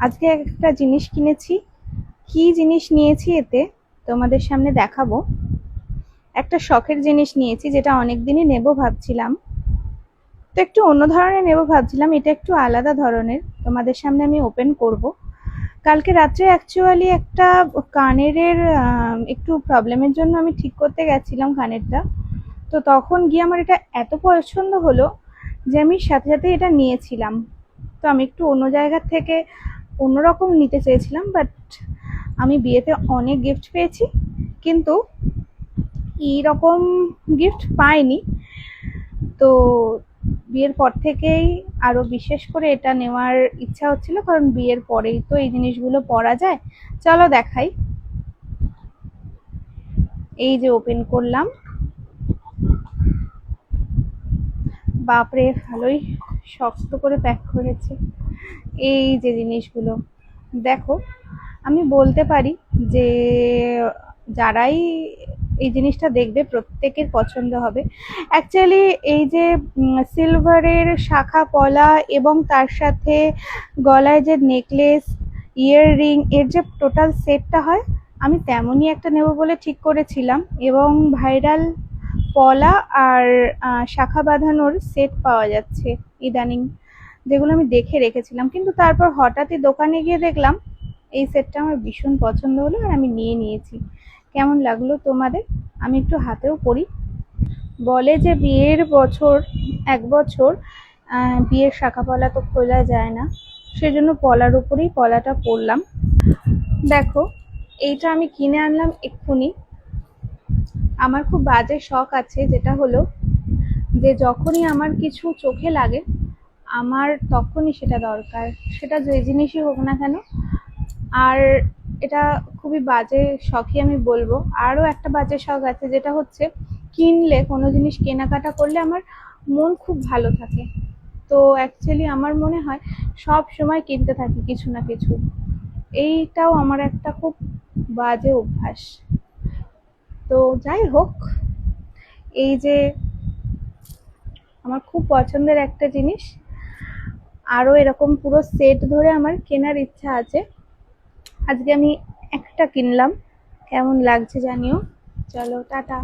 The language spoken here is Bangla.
আজকে একটা জিনিস কিনেছি। কি জিনিস নিয়েছি এতে তোমাদের সামনে দেখাবো। একটা শখের জিনিস নিয়েছি যেটা অনেকদিনই নেব ভাবছিলাম। তো একটু অন্য ধরনের নেব ভাবছিলাম, এটা একটু আলাদা ধরনের, তোমাদের সামনে আমি ওপেন করব। কালকে রাত্রে অ্যাকচুয়ালি একটা কানের একটু প্রবলেমের জন্য আমি ঠিক করতে গেছিলাম কানেরটা। তো তখন গিয়ে আমার এটা এত পছন্দ হলো যে আমি সাথে সাথে এটা নিয়েছিলাম। তো আমি একটু অন্য জায়গার থেকে অন্যরকম নিতে চেয়েছিলাম, বাট আমি বিয়েতে অনেক গিফট পেয়েছি, কিন্তু এইরকম গিফট পাইনি। তো বিয়ের পর থেকেই আরো বিশেষ করে এটা নেওয়ার ইচ্ছা হচ্ছিল, কারণ বিয়ের পরেই তো এই জিনিসগুলো পরা যায়। চলো দেখাই। এই যে ওপেন করলাম, বাপরে ভালোই শক্ত করে প্যাক করেছে। এই যে জিনিসগুলো দেখো, আমি বলতে পারি যে যারাই এই জিনিসটা দেখবে প্রত্যেকের পছন্দ হবে। অ্যাকচুয়ালি এই যে সিলভারের শাখা পলা এবং তার সাথে গলায় যে নেকলেস, ইয়াররিং, এর যে টোটাল সেটটা হয়, আমি তেমনই একটা নেব বলে ঠিক করেছিলাম। এবং ভাইরাল পলা আর শাখা বাঁধানোর সেট পাওয়া যাচ্ছে ইদানিং, যেগুলো আমি দেখে রেখেছিলাম, কিন্তু তারপর হঠাৎই দোকানে গিয়ে দেখলাম এই সেটটা আমার ভীষণ পছন্দ হলো আর আমি নিয়ে নিয়েছি। কেমন লাগলো তোমাদের? আমি একটু হাতেও পরি। বলে যে বিয়ের বছর, এক বছর বিয়ের শাখা পলা তো খোলা যায় না, সেজন্য পলার উপরেই পলাটা পরলাম। দেখো, এইটা আমি কিনে আনলাম এক্ষুনি। আমার খুব বাজে শখ আছে, যেটা হলো যে যখনই আমার কিছু চোখে লাগে আমার তখনই সেটা দরকার, সেটা যে জিনিসই হোক না কেন। আর এটা খুবই বাজে শখই আমি বলবো। আরও একটা বাজে শখ আছে, যেটা হচ্ছে কিনলে, কোনো জিনিস কেনাকাটা করলে আমার মন খুব ভালো থাকে। তো অ্যাকচুয়ালি আমার মনে হয় সব সময় কিনতে থাকি কিছু না কিছু। এইটাও আমার একটা খুব বাজে অভ্যাস। তো যাই হোক, এই যে আমার খুব পছন্দের একটা জিনিস, আরও এরকম পুরো সেট ধরে আমার কেনার ইচ্ছা আছে। আজকে আমি একটা কিনলাম, কেমন লাগছে জানিও। চলো টাটা।